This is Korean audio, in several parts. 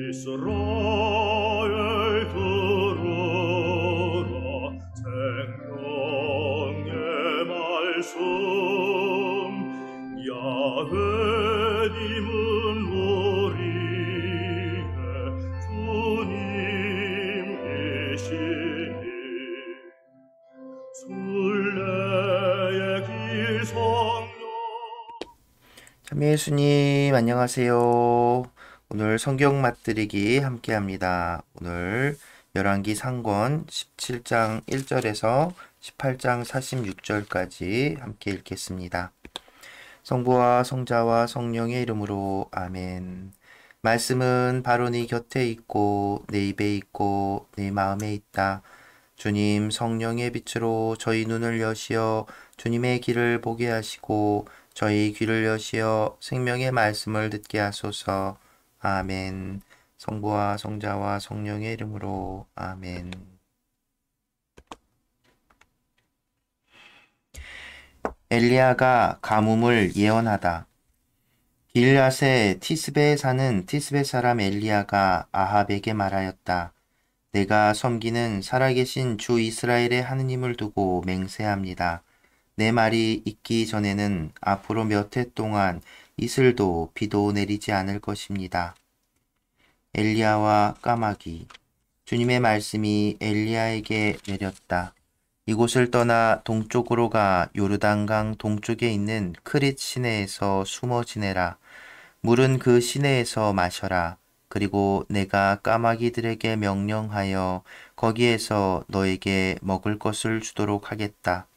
이스라엘 들으라 생명의 말씀 야훼님은 우리의 주님이시니 순례의 길 성령 참여 예수님 안녕하세요. 오늘 성경 맛들이기 함께 합니다. 오늘 열왕기 상권 17장 1절에서 18장 46절까지 함께 읽겠습니다. 성부와 성자와 성령의 이름으로 아멘. 말씀은 바로 네 곁에 있고 내 입에 있고 내 마음에 있다. 주님 성령의 빛으로 저희 눈을 여시어 주님의 길을 보게 하시고 저희 귀를 여시어 생명의 말씀을 듣게 하소서. 아멘. 성부와 성자와 성령의 이름으로 아멘. 엘리야가 가뭄을 예언하다. 길앗의 티스베에 사는 티스베 사람 엘리야가 아합에게 말하였다. 내가 섬기는 살아계신 주 이스라엘의 하느님을 두고 맹세합니다. 내 말이 있기 전에는 앞으로 몇 해 동안 이슬도 비도 내리지 않을 것입니다. 엘리야와 까마귀. 주님의 말씀이 엘리야에게 내렸다. 이곳을 떠나 동쪽으로 가 요르단강 동쪽에 있는 크릿 시내에서 숨어 지내라. 물은 그 시내에서 마셔라. 그리고 내가 까마귀들에게 명령하여 거기에서 너에게 먹을 것을 주도록 하겠다.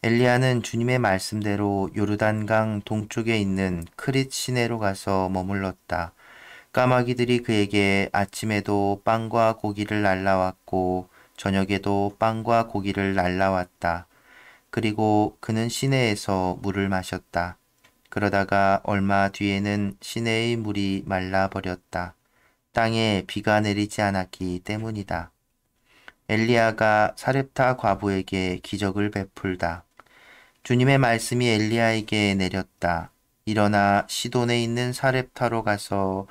엘리야는 주님의 말씀대로 요르단강 동쪽에 있는 크릿 시내로 가서 머물렀다. 까마귀들이 그에게 아침에도 빵과 고기를 날라왔고 저녁에도 빵과 고기를 날라왔다. 그리고 그는 시내에서 물을 마셨다. 그러다가 얼마 뒤에는 시내의 물이 말라버렸다. 땅에 비가 내리지 않았기 때문이다. 엘리야가 사렙타 과부에게 기적을 베풀다. 주님의 말씀이 엘리야에게 내렸다. 일어나 시돈에 있는 사렙타로 가서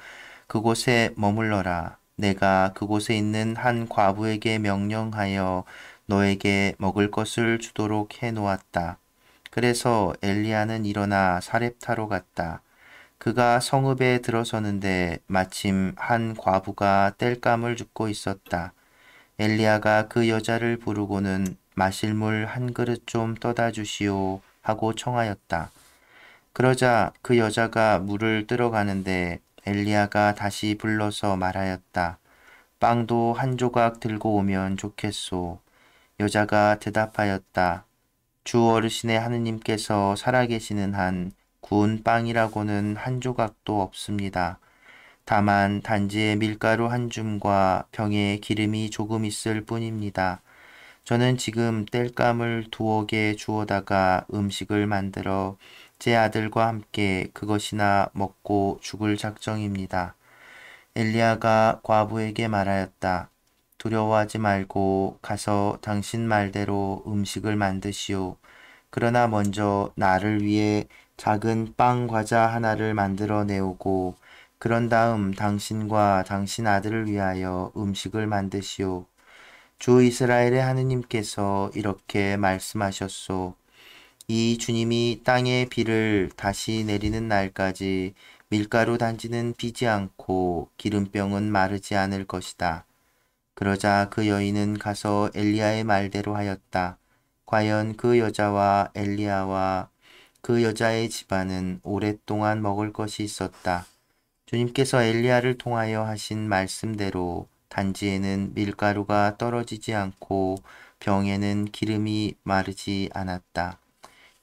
그곳에 머물러라. 내가 그곳에 있는 한 과부에게 명령하여 너에게 먹을 것을 주도록 해놓았다. 그래서 엘리야는 일어나 사렙타로 갔다. 그가 성읍에 들어서는데 마침 한 과부가 땔감을 줍고 있었다. 엘리야가 그 여자를 부르고는 마실 물 한 그릇 좀 떠다 주시오 하고 청하였다. 그러자 그 여자가 물을 뜨러 가는데 엘리야가 다시 불러서 말하였다. 빵도 한 조각 들고 오면 좋겠소. 여자가 대답하였다. 주 어르신의 하느님께서 살아계시는 한 구운 빵이라고는 한 조각도 없습니다. 다만 단지에 밀가루 한 줌과 병에 기름이 조금 있을 뿐입니다. 저는 지금 땔감을 2개 주워다가 음식을 만들어 제 아들과 함께 그것이나 먹고 죽을 작정입니다. 엘리야가 과부에게 말하였다. 두려워하지 말고 가서 당신 말대로 음식을 만드시오. 그러나 먼저 나를 위해 작은 빵 과자 하나를 만들어 내오고 그런 다음 당신과 당신 아들을 위하여 음식을 만드시오. 주 이스라엘의 하느님께서 이렇게 말씀하셨소. 이 주님이 땅에 비를 다시 내리는 날까지 밀가루 단지는 비지 않고 기름병은 마르지 않을 것이다. 그러자 그 여인은 가서 엘리야의 말대로 하였다. 과연 그 여자와 엘리야와 그 여자의 집안은 오랫동안 먹을 것이 있었다. 주님께서 엘리야를 통하여 하신 말씀대로 단지에는 밀가루가 떨어지지 않고 병에는 기름이 마르지 않았다.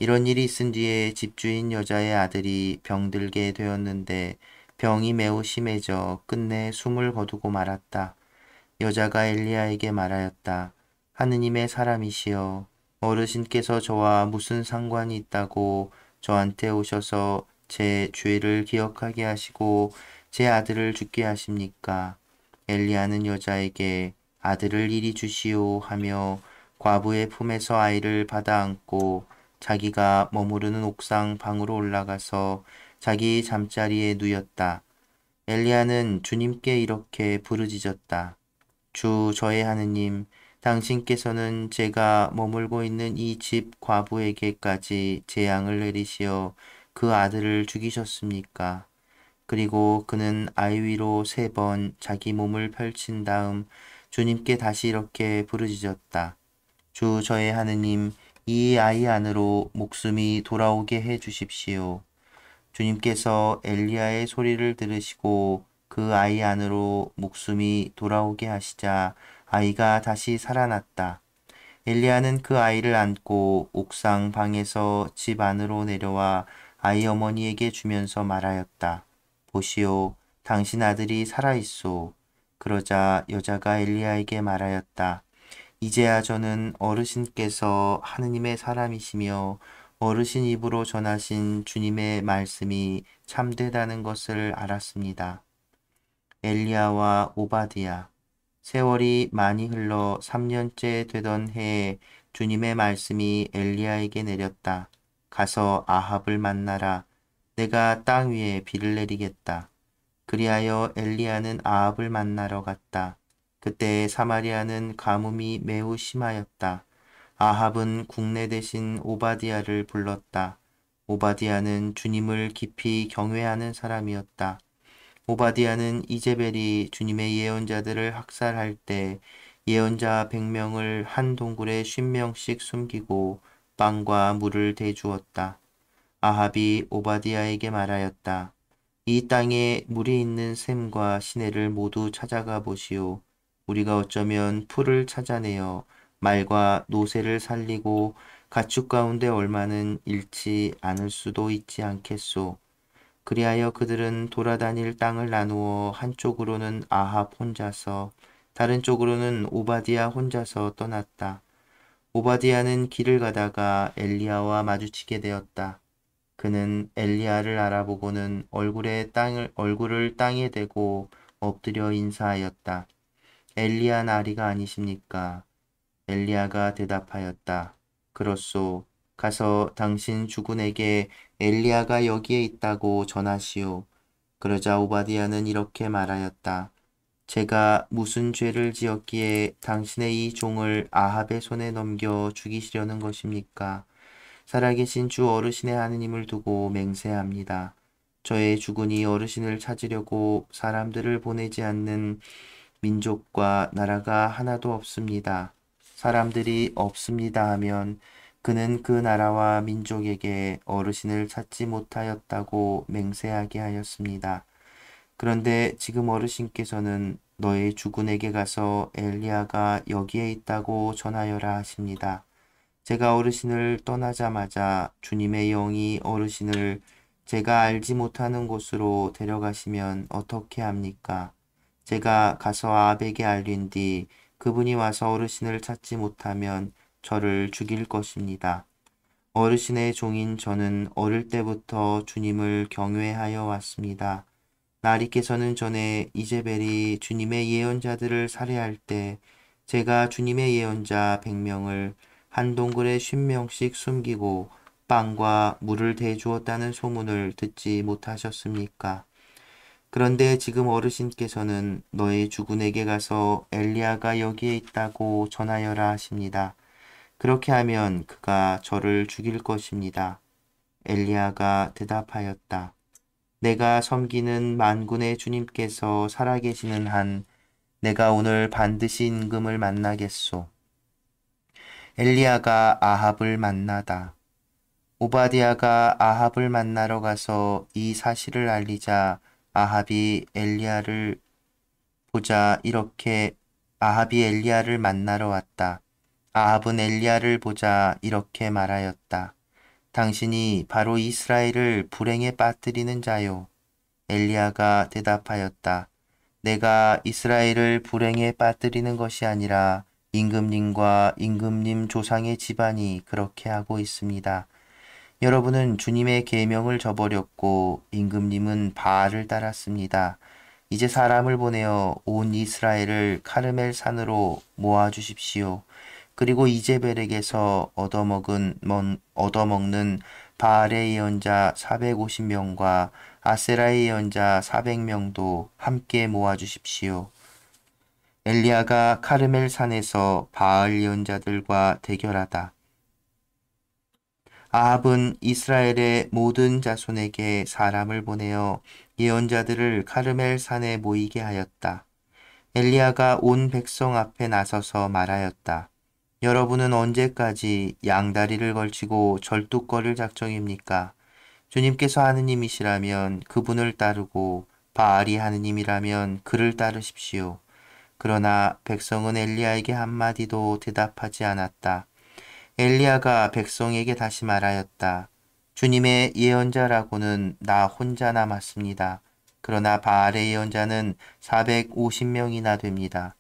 이런 일이 있은 뒤에 집주인 여자의 아들이 병들게 되었는데 병이 매우 심해져 끝내 숨을 거두고 말았다. 여자가 엘리야에게 말하였다. 하느님의 사람이시여, 어르신께서 저와 무슨 상관이 있다고 저한테 오셔서 제 죄를 기억하게 하시고 제 아들을 죽게 하십니까? 엘리야는 여자에게 아들을 이리 주시오 하며 과부의 품에서 아이를 받아 안고 자기가 머무르는 옥상 방으로 올라가서 자기 잠자리에 누였다. 엘리야는 주님께 이렇게 부르짖었다. 주 저의 하느님, 당신께서는 제가 머물고 있는 이 집 과부에게까지 재앙을 내리시어 그 아들을 죽이셨습니까? 그리고 그는 아이 위로 3번 자기 몸을 펼친 다음 주님께 다시 이렇게 부르짖었다. 주 저의 하느님, 이 아이 안으로 목숨이 돌아오게 해 주십시오. 주님께서 엘리야의 소리를 들으시고 그 아이 안으로 목숨이 돌아오게 하시자 아이가 다시 살아났다. 엘리야는 그 아이를 안고 옥상 방에서 집 안으로 내려와 아이 어머니에게 주면서 말하였다. 보시오, 당신 아들이 살아있소. 그러자 여자가 엘리야에게 말하였다. 이제야 저는 어르신께서 하느님의 사람이시며 어르신 입으로 전하신 주님의 말씀이 참되다는 것을 알았습니다. 엘리야와 오바디야. 세월이 많이 흘러 3년째 되던 해에 주님의 말씀이 엘리야에게 내렸다. 가서 아합을 만나라. 내가 땅 위에 비를 내리겠다. 그리하여 엘리야는 아합을 만나러 갔다. 그때 사마리아는 가뭄이 매우 심하였다. 아합은 국내 대신 오바디아를 불렀다. 오바디아는 주님을 깊이 경외하는 사람이었다. 오바디아는 이제벨이 주님의 예언자들을 학살할 때 예언자 100명을 한 동굴에 50명씩 숨기고 빵과 물을 대주었다. 아합이 오바디아에게 말하였다. 이 땅에 물이 있는 샘과 시내를 모두 찾아가 보시오. 우리가 어쩌면 풀을 찾아내어 말과 노새를 살리고 가축 가운데 얼마는 잃지 않을 수도 있지 않겠소. 그리하여 그들은 돌아다닐 땅을 나누어 한쪽으로는 아합 혼자서 다른 쪽으로는 오바디아 혼자서 떠났다. 오바디아는 길을 가다가 엘리야와 마주치게 되었다. 그는 엘리야를 알아보고는 얼굴을 땅에 대고 엎드려 인사하였다. 엘리야 나리가 아니십니까? 엘리야가 대답하였다. 그렇소. 가서 당신 주군에게 엘리야가 여기에 있다고 전하시오. 그러자 오바디아는 이렇게 말하였다. 제가 무슨 죄를 지었기에 당신의 이 종을 아합의 손에 넘겨 죽이시려는 것입니까? 살아계신 주 어르신의 하느님을 두고 맹세합니다. 저의 주군이 어르신을 찾으려고 사람들을 보내지 않는 민족과 나라가 하나도 없습니다. 사람들이 없습니다 하면 그는 그 나라와 민족에게 어르신을 찾지 못하였다고 맹세하게 하였습니다. 그런데 지금 어르신께서는 너의 주군에게 가서 엘리야가 여기에 있다고 전하여라 하십니다. 제가 어르신을 떠나자마자 주님의 영이 어르신을 제가 알지 못하는 곳으로 데려가시면 어떻게 합니까? 제가 가서 아합에게 알린 뒤 그분이 와서 어르신을 찾지 못하면 저를 죽일 것입니다. 어르신의 종인 저는 어릴 때부터 주님을 경외하여 왔습니다. 나리께서는 전에 이제벨이 주님의 예언자들을 살해할 때 제가 주님의 예언자 100명을 한 동굴에 50명씩 숨기고 빵과 물을 대주었다는 소문을 듣지 못하셨습니까? 그런데 지금 어르신께서는 너의 주군에게 가서 엘리야가 여기에 있다고 전하여라 하십니다. 그렇게 하면 그가 저를 죽일 것입니다. 엘리야가 대답하였다. 내가 섬기는 만군의 주님께서 살아계시는 한 내가 오늘 반드시 임금을 만나겠소. 엘리야가 아합을 만나다. 오바디아가 아합을 만나러 가서 이 사실을 알리자 아합이 엘리야를 만나러 왔다. 아합은 엘리야를 보자 이렇게 말하였다. 당신이 바로 이스라엘을 불행에 빠뜨리는 자요. 엘리야가 대답하였다. 내가 이스라엘을 불행에 빠뜨리는 것이 아니라 임금님과 임금님 조상의 집안이 그렇게 하고 있습니다. 여러분은 주님의 계명을 저버렸고 임금님은 바알을 따랐습니다. 이제 사람을 보내어 온 이스라엘을 카르멜 산으로 모아주십시오. 그리고 이제벨에게서 얻어먹는 바알의 예언자 450명과 아세라의 예언자 400명도 함께 모아주십시오. 엘리야가 카르멜 산에서 바알 예언자들과 대결하다. 아합은 이스라엘의 모든 자손에게 사람을 보내어 예언자들을 카르멜 산에 모이게 하였다. 엘리야가 온 백성 앞에 나서서 말하였다. 여러분은 언제까지 양다리를 걸치고 절뚝거릴 작정입니까? 주님께서 하느님이시라면 그분을 따르고 바알이 하느님이라면 그를 따르십시오. 그러나 백성은 엘리야에게 한마디도 대답하지 않았다. 엘리야가 백성에게 다시 말하였다. 주님의 예언자라고는 나 혼자 남았습니다. 그러나 바알의 예언자는 450명이나 됩니다.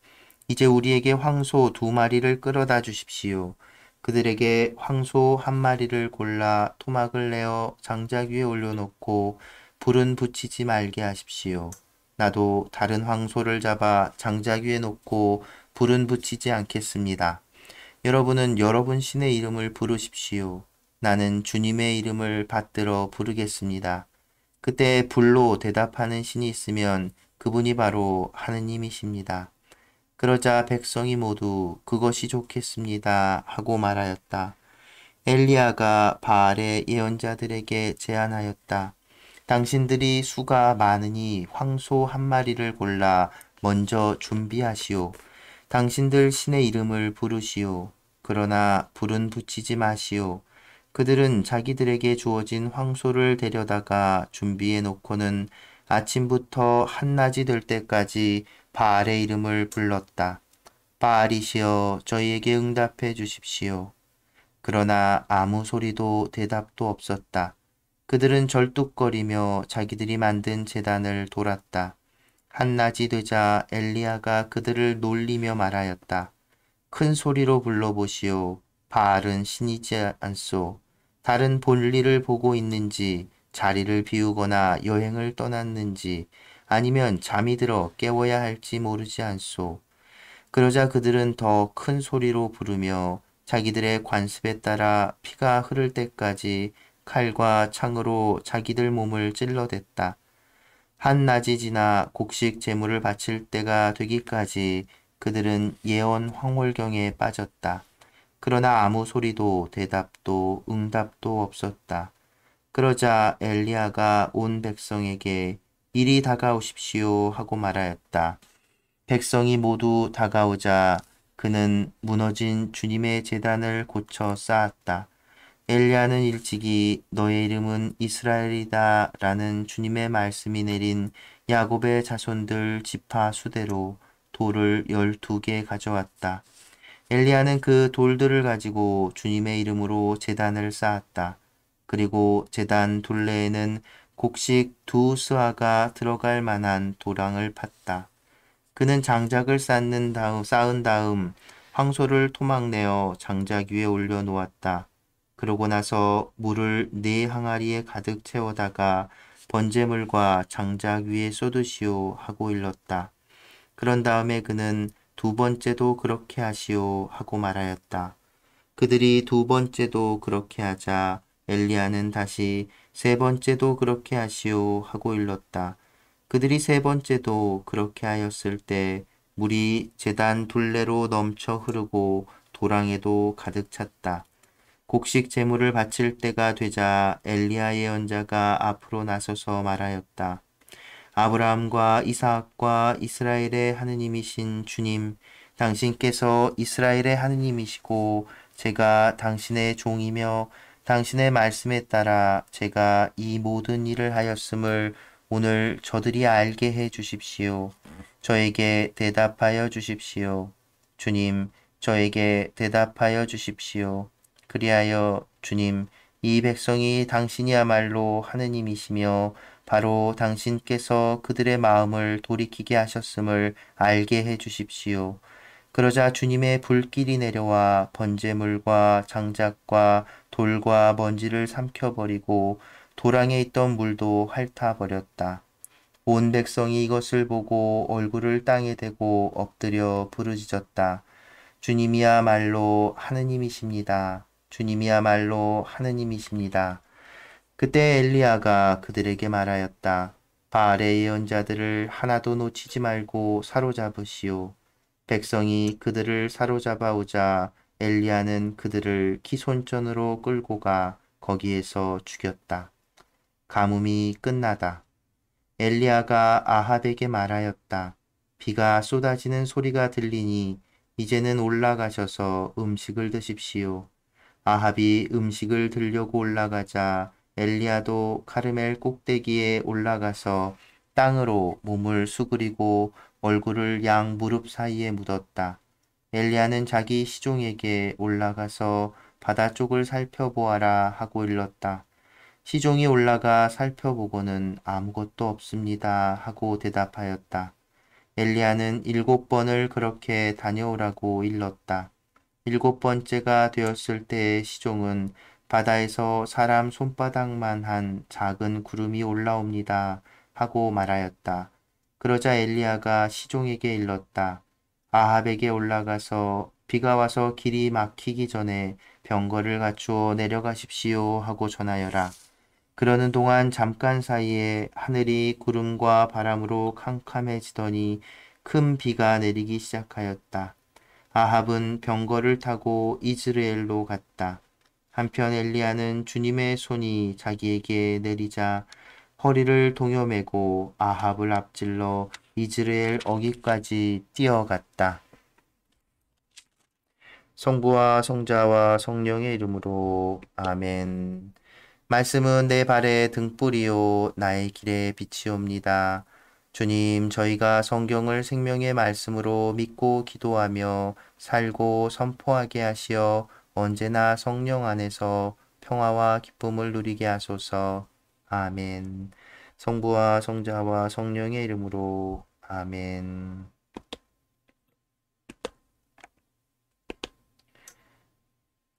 이제 우리에게 황소 2마리를 끌어다 주십시오. 그들에게 황소 1마리를 골라 토막을 내어 장작 위에 올려놓고 불은 붙이지 말게 하십시오. 나도 다른 황소를 잡아 장작 위에 놓고 불은 붙이지 않겠습니다. 여러분은 여러분 신의 이름을 부르십시오. 나는 주님의 이름을 받들어 부르겠습니다. 그때 불로 대답하는 신이 있으면 그분이 바로 하느님이십니다. 그러자 백성이 모두 그것이 좋겠습니다 하고 말하였다. 엘리야가 바알의 예언자들에게 제안하였다. 당신들이 수가 많으니 황소 1마리를 골라 먼저 준비하시오. 당신들 신의 이름을 부르시오. 그러나 불은 붙이지 마시오. 그들은 자기들에게 주어진 황소를 데려다가 준비해 놓고는 아침부터 한낮이 될 때까지 바알의 이름을 불렀다. 바알이시여 저희에게 응답해 주십시오. 그러나 아무 소리도 대답도 없었다. 그들은 절뚝거리며 자기들이 만든 제단을 돌았다. 한낮이 되자 엘리야가 그들을 놀리며 말하였다. 큰 소리로 불러보시오. 바알은 신이지 않소. 다른 볼일을 보고 있는지 자리를 비우거나 여행을 떠났는지 아니면 잠이 들어 깨워야 할지 모르지 않소. 그러자 그들은 더 큰 소리로 부르며 자기들의 관습에 따라 피가 흐를 때까지 칼과 창으로 자기들 몸을 찔러댔다. 한낮이 지나 곡식 제물을 바칠 때가 되기까지 그들은 예언 황홀경에 빠졌다. 그러나 아무 소리도 대답도 응답도 없었다. 그러자 엘리야가 온 백성에게 이리 다가오십시오 하고 말하였다. 백성이 모두 다가오자 그는 무너진 주님의 제단을 고쳐 쌓았다. 엘리야는 일찍이 너의 이름은 이스라엘이다 라는 주님의 말씀이 내린 야곱의 자손들 지파 수대로 돌을 12개 가져왔다. 엘리야는 그 돌들을 가지고 주님의 이름으로 제단을 쌓았다. 그리고 제단 둘레에는 곡식 2스아가 들어갈 만한 도랑을 팠다. 그는 장작을 쌓은 다음 황소를 토막내어 장작 위에 올려놓았다. 그러고 나서 물을 4항아리에 가득 채워다가 번제물과 장작 위에 쏟으시오 하고 일렀다. 그런 다음에 그는 2번째도 그렇게 하시오 하고 말하였다. 그들이 2번째도 그렇게 하자 엘리야는 다시 3번째도 그렇게 하시오 하고 일렀다. 그들이 3번째도 그렇게 하였을 때 물이 제단 둘레로 넘쳐 흐르고 도랑에도 가득 찼다. 곡식 제물을 바칠 때가 되자 엘리야 예언자가 앞으로 나서서 말하였다. 아브라함과 이삭과 이스라엘의 하느님이신 주님, 당신께서 이스라엘의 하느님이시고 제가 당신의 종이며 당신의 말씀에 따라 제가 이 모든 일을 하였음을 오늘 저들이 알게 해 주십시오. 저에게 대답하여 주십시오. 주님, 저에게 대답하여 주십시오. 그리하여 주님, 이 백성이 당신이야말로 하느님이시며 바로 당신께서 그들의 마음을 돌이키게 하셨음을 알게 해 주십시오. 그러자 주님의 불길이 내려와 번제물과 장작과 돌과 먼지를 삼켜버리고 도랑에 있던 물도 핥아버렸다. 온 백성이 이것을 보고 얼굴을 땅에 대고 엎드려 부르짖었다. 주님이야말로 하느님이십니다. 주님이야말로 하느님이십니다. 그때 엘리야가 그들에게 말하였다. 바알의 예언자들을 하나도 놓치지 말고 사로잡으시오. 백성이 그들을 사로잡아 오자 엘리야는 그들을 기손전으로 끌고 가 거기에서 죽였다. 가뭄이 끝나다. 엘리야가 아합에게 말하였다. 비가 쏟아지는 소리가 들리니 이제는 올라가셔서 음식을 드십시오. 아합이 음식을 들려고 올라가자 엘리야도 카르멜 꼭대기에 올라가서 땅으로 몸을 수그리고 얼굴을 양 무릎 사이에 묻었다. 엘리야는 자기 시종에게 올라가서 바다 쪽을 살펴보아라 하고 일렀다. 시종이 올라가 살펴보고는 아무것도 없습니다 하고 대답하였다. 엘리야는 7번을 그렇게 다녀오라고 일렀다. 7번째가 되었을 때 시종은 바다에서 사람 손바닥만 한 작은 구름이 올라옵니다 하고 말하였다. 그러자 엘리야가 시종에게 일렀다. 아합에게 올라가서 비가 와서 길이 막히기 전에 병거를 갖추어 내려가십시오 하고 전하여라. 그러는 동안 잠깐 사이에 하늘이 구름과 바람으로 캄캄해지더니 큰 비가 내리기 시작하였다. 아합은 병거를 타고 이즈레엘로 갔다. 한편 엘리야는 주님의 손이 자기에게 내리자 허리를 동여매고 아합을 앞질러 이즈레엘 어귀까지 뛰어갔다. 성부와 성자와 성령의 이름으로 아멘. 말씀은 내 발의 등불이요 나의 길의 빛이옵니다. 주님, 저희가 성경을 생명의 말씀으로 믿고 기도하며 살고 선포하게 하시어 언제나 성령 안에서 평화와 기쁨을 누리게 하소서. 아멘. 성부와 성자와 성령의 이름으로 아멘.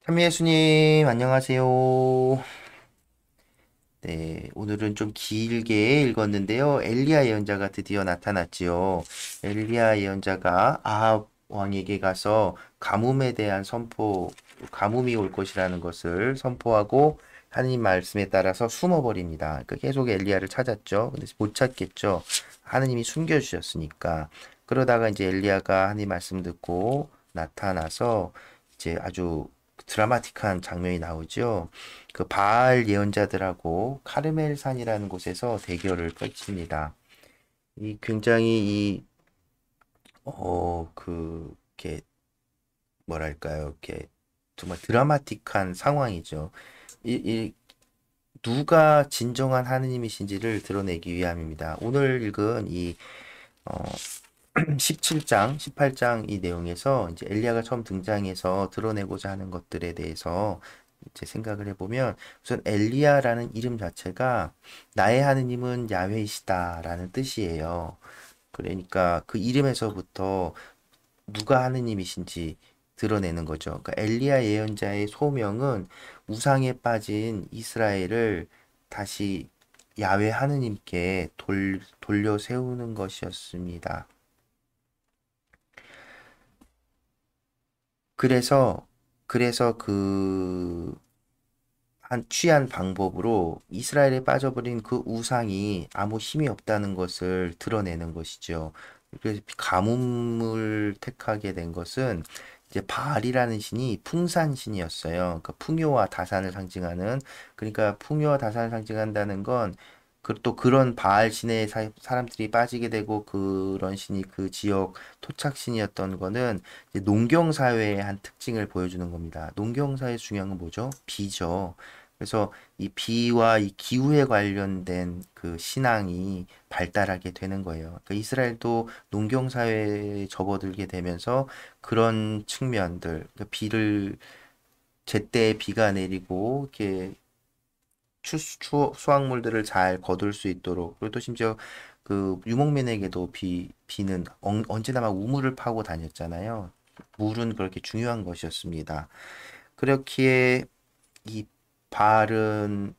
참 예수님, 안녕하세요. 네, 오늘은 좀 길게 읽었는데요. 엘리야 예언자가 드디어 나타났지요. 엘리야 예언자가 아합 왕에게 가서 가뭄에 대한 선포, 가뭄이 올 것이라는 것을 선포하고 하나님 말씀에 따라서 숨어버립니다. 그러니까 계속 엘리야를 찾았죠. 근데 못 찾겠죠. 하나님이 숨겨주셨으니까. 그러다가 이제 엘리야가 하나님 말씀 듣고 나타나서 이제 아주 드라마틱한 장면이 나오죠. 그 바알 예언자들하고 카르멜산이라는 곳에서 대결을 펼칩니다. 이 굉장히 이렇게 뭐랄까요, 이렇게 정말 드라마틱한 상황이죠. 이 누가 진정한 하느님이신지를 드러내기 위함입니다. 오늘 읽은 이 어, 17장, 18장 이 내용에서 이제 엘리야가 처음 등장해서 드러내고자 하는 것들에 대해서 이제 생각을 해보면 우선 엘리야라는 이름 자체가 나의 하느님은 야훼이시다라는 뜻이에요. 그러니까 그 이름에서부터 누가 하느님이신지 드러내는 거죠. 그러니까 엘리야 예언자의 소명은 우상에 빠진 이스라엘을 다시 야훼 하느님께 돌려 세우는 것이었습니다. 그래서 취한 방법으로 이스라엘에 빠져버린 그 우상이 아무 힘이 없다는 것을 드러내는 것이죠. 그래서 가뭄을 택하게 된 것은 이제 바알이라는 신이 풍산신이었어요. 그러니까 풍요와 다산을 상징하는, 그러니까 풍요와 다산을 상징한다는 건 또 그런 바알 신에 사람들이 빠지게 되고 그런 신이 그 지역 토착신이었던 거는 이제 농경사회의 한 특징을 보여주는 겁니다. 농경사회 중요한 건 뭐죠? 비죠. 그래서 이 비와 이 기후에 관련된 그 신앙이 발달하게 되는 거예요. 그러니까 이스라엘도 농경사회에 접어들게 되면서 그런 측면들, 그러니까 비를 제때 비가 내리고 이렇게 수확물들을 잘 거둘 수 있도록, 그리고 또 심지어 그 유목민에게도 비는 언제나 막 우물을 파고 다녔잖아요. 물은 그렇게 중요한 것이었습니다. 그렇기에 이 바알은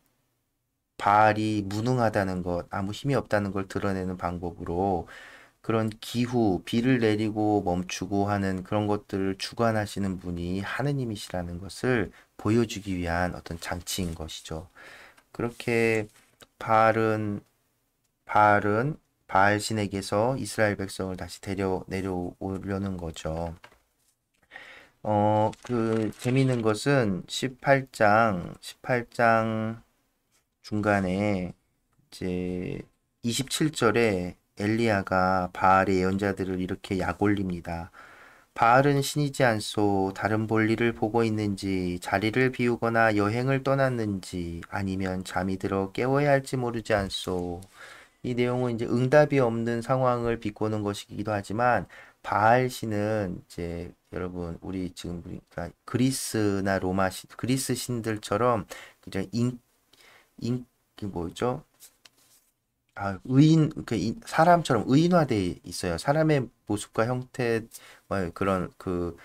바알이 무능하다는 것, 아무 힘이 없다는 걸 드러내는 방법으로 그런 기후, 비를 내리고 멈추고 하는 그런 것들을 주관하시는 분이 하느님이시라는 것을 보여주기 위한 어떤 장치인 것이죠. 그렇게 바알은 바알은 바알 신에게서 이스라엘 백성을 다시 내려오려는 거죠. 그 재미있는 것은 18장 중간에 이제 27절에 엘리야가 바알의 예언자들을 이렇게 약올립니다. 바알은 신이지 않소. 다른 볼일을 보고 있는지, 자리를 비우거나 여행을 떠났는지, 아니면 잠이 들어 깨워야 할지 모르지 않소. 이 내용은 이제 응답이 없는 상황을 비꼬는 것이기도 하지만, 바알 신은 이제 여러분 우리 지금 그러니까 그리스나 그리스 신들처럼 그냥 그 뭐죠? 사람처럼 의인화돼 있어요. 사람의 모습과 형태, 그런 그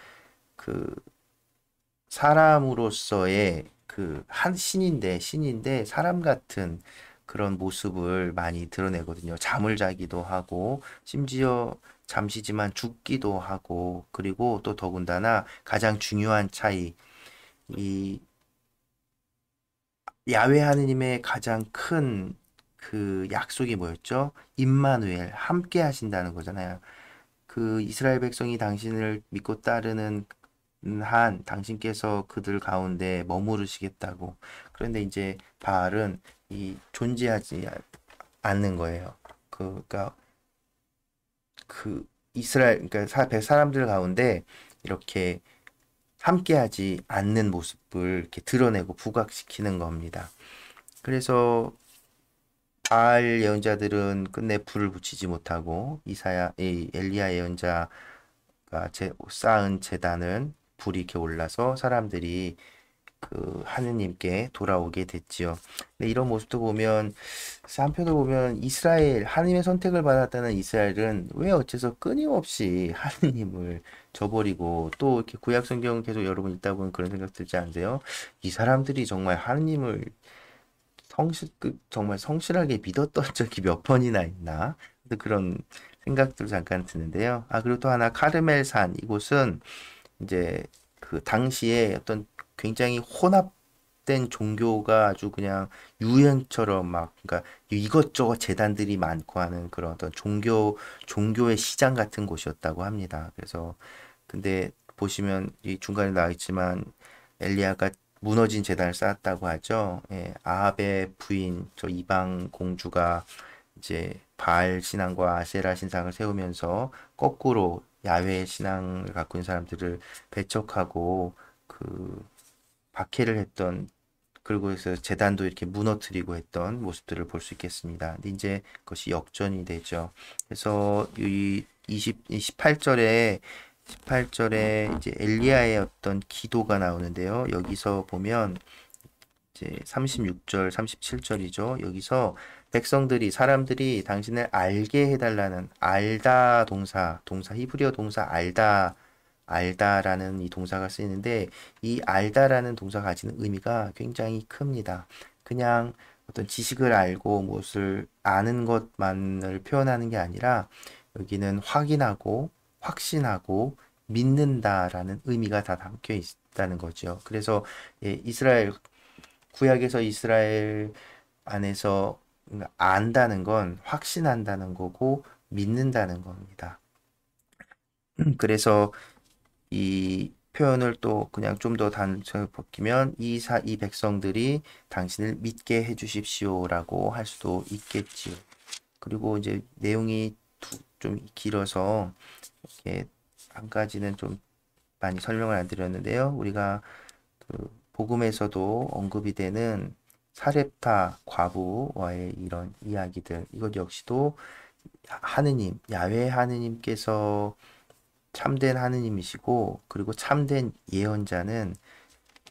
사람으로서의 그 한 신인데 사람 같은 그런 모습을 많이 드러내거든요. 잠을 자기도 하고 심지어 잠시지만 죽기도 하고 그리고 또 더군다나 가장 중요한 차이 이 야훼 하느님의 가장 큰 그 약속이 뭐였죠? 임마누엘 함께 하신다는 거잖아요. 그 이스라엘 백성이 당신을 믿고 따르는 한 당신께서 그들 가운데 머무르시겠다고. 그런데 이제 바알은 이 존재하지 않는 거예요. 그러니까 그 이스라엘 그러니까 사람들 가운데 이렇게 함께하지 않는 모습을 이렇게 드러내고 부각시키는 겁니다. 그래서 바알 예언자들은 끝내 불을 붙이지 못하고 이 엘리야 예언자가 쌓은 제단은 불이 이렇게 올라서 사람들이 그 하느님께 돌아오게 됐지요. 근데 이런 모습도 보면 한편으로 보면 하느님의 선택을 받았다는 이스라엘은 왜 어째서 끊임없이 하느님을 저버리고 또 이렇게 구약 성경 계속 여러분 읽다 보면 그런 생각 들지 않으세요? 이 사람들이 정말 하느님을 정말 성실하게 믿었던 적이 몇 번이나 있나? 근데 그런 생각도 잠깐 드는데요. 그리고 또 하나 카르멜산 이곳은 이제 그 당시에 어떤 굉장히 혼합된 종교가 아주 그냥 유행처럼 막 그러니까 이것저것 재단들이 많고 하는 그런 어떤 종교의 시장 같은 곳이었다고 합니다. 그래서 근데 보시면 이 중간에 나와 있지만 엘리야가 무너진 제단을 쌓았다고 하죠. 예, 아합의 부인 저 이방 공주가 이제 바알 신앙과 아세라 신상을 세우면서 거꾸로 야훼 신앙을 갖고 있는 사람들을 배척하고 그 박해를 했던 그리고 해서 재단도 이렇게 무너뜨리고 했던 모습들을 볼 수 있겠습니다. 근데 이제 그것이 역전이 되죠. 그래서 이 18절에 이제 엘리야의 어떤 기도가 나오는데요. 여기서 보면 이제 36절, 37절이죠. 여기서 사람들이 당신을 알게 해달라는 동사 히브리어 동사 알다라는 이 동사가 쓰이는데 이 알다라는 동사가 가지는 의미가 굉장히 큽니다. 그냥 어떤 지식을 알고 무엇을 아는 것만을 표현하는 게 아니라 여기는 확인하고 확신하고 믿는다라는 의미가 다 담겨 있다는 거죠. 그래서 예, 구약에서 이스라엘 안에서 안다는 건 확신한다는 거고 믿는다는 겁니다. 그래서 이 표현을 또 그냥 좀 더 단순히 벗기면 이 백성들이 당신을 믿게 해 주십시오라고 할 수도 있겠지요. 그리고 이제 내용이 좀 길어서 이렇게 한 가지는 좀 많이 설명을 안 드렸는데요. 우리가 그 복음에서도 언급이 되는 사렙타 과부와의 이런 이야기들 이것 역시도 야훼 하느님께서 참된 하느님이시고 그리고 참된 예언자는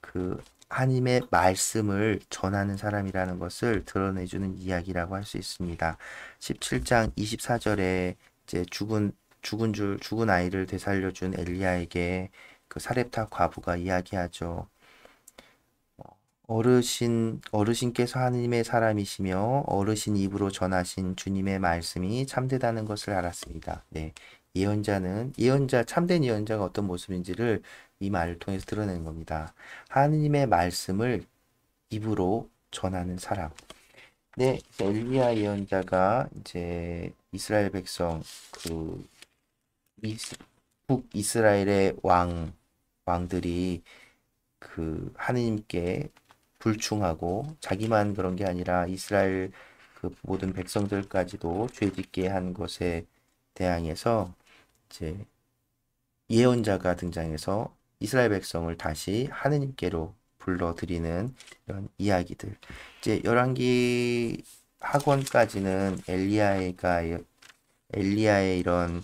그 하나님의 말씀을 전하는 사람이라는 것을 드러내주는 이야기라고 할 수 있습니다. 17장 24절에 이제 죽은 아이를 되살려준 엘리야에게 그 사렙타 과부가 이야기하죠. 어르신께서 하느님의 사람이시며 어르신 입으로 전하신 주님의 말씀이 참되다는 것을 알았습니다. 네. 참된 예언자가 어떤 모습인지를 이 말을 통해서 드러내는 겁니다. 하느님의 말씀을 입으로 전하는 사람. 네, 엘리야 예언자가 이제 이스라엘 백성 그 북이스라엘의 왕들이 그 하느님께 불충하고 자기만 그런 게 아니라 이스라엘 그 모든 백성들까지도 죄짓게 한 것에 대항해서 이제 예언자가 등장해서 이스라엘 백성을 다시 하느님께로 불러들이는 이런 이야기들. 이제 열왕기 학원까지는 엘리야의 이런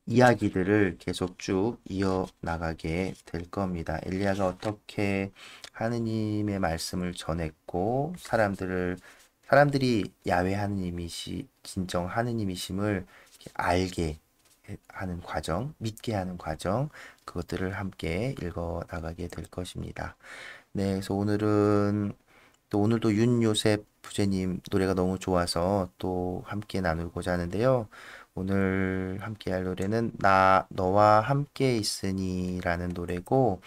이야기들을 계속 쭉 이어나가게 될 겁니다. 엘리야가 어떻게 하느님의 말씀을 전했고 사람들이 야훼 하느님이시 진정 하느님이심을 이렇게 알게 하는 과정, 믿게 하는 과정, 그것들을 함께 읽어 나가게 될 것입니다. 네, 그래서 오늘도 윤요셉 부제님 노래가 너무 좋아서 또 함께 나누고자 하는데요. 오늘 함께 할 노래는 너와 함께 있으니라는 노래고,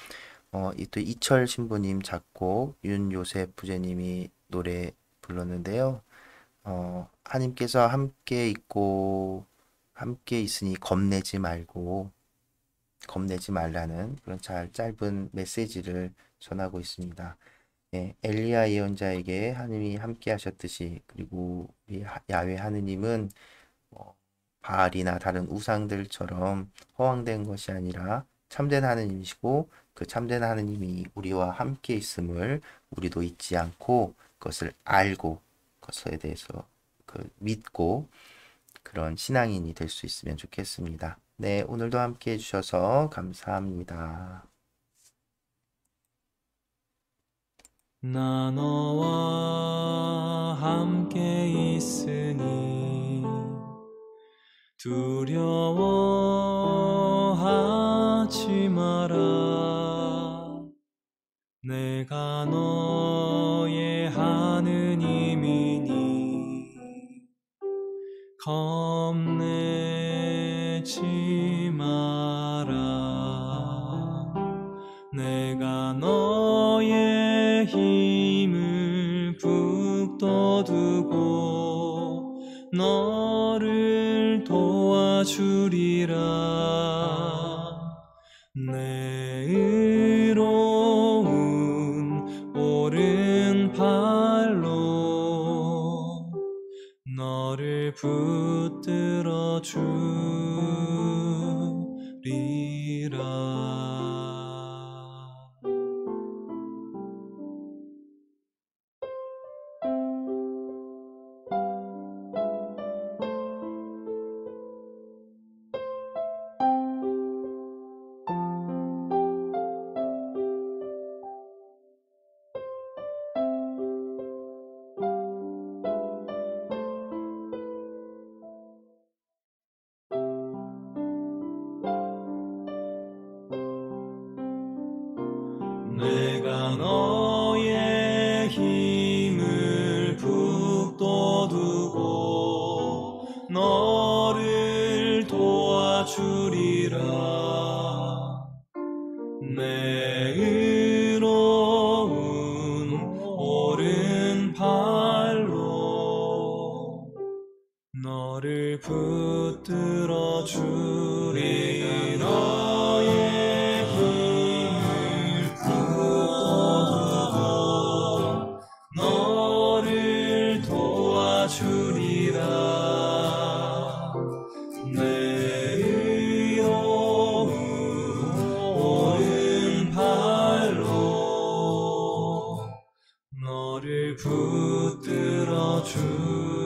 또 이철 신부님 작곡, 윤요셉 부제님이 노래 불렀는데요. 하나님께서 함께 있으니 겁내지 말라는 그런 짧은 메시지를 전하고 있습니다. 예, 엘리야 예언자에게 하느님이 함께 하셨듯이, 그리고 우리 야훼 하느님은 바알이나 다른 우상들처럼 허황된 것이 아니라 참된 하느님이시고, 그 참된 하느님이 우리와 함께 있음을 우리도 잊지 않고 그것을 알고 그것에 대해서 믿고 그런 신앙인이 될 수 있으면 좋겠습니다. 네, 오늘도 함께 해주셔서 감사합니다. 나 너와 함께 있으니 두려워하지 마라. 내가 너의 하느님이니 겁내지 마라. 내가 너의 힘을 북돋우고 너를 도와주리라. 내 의로운 오른팔로 너를 붙들어 주리라. 내가 너의 힘을 북돋우고 너를 도와주리라. 내 의로운 오른팔로 너를 붙들어 주리라. 붙들어 주리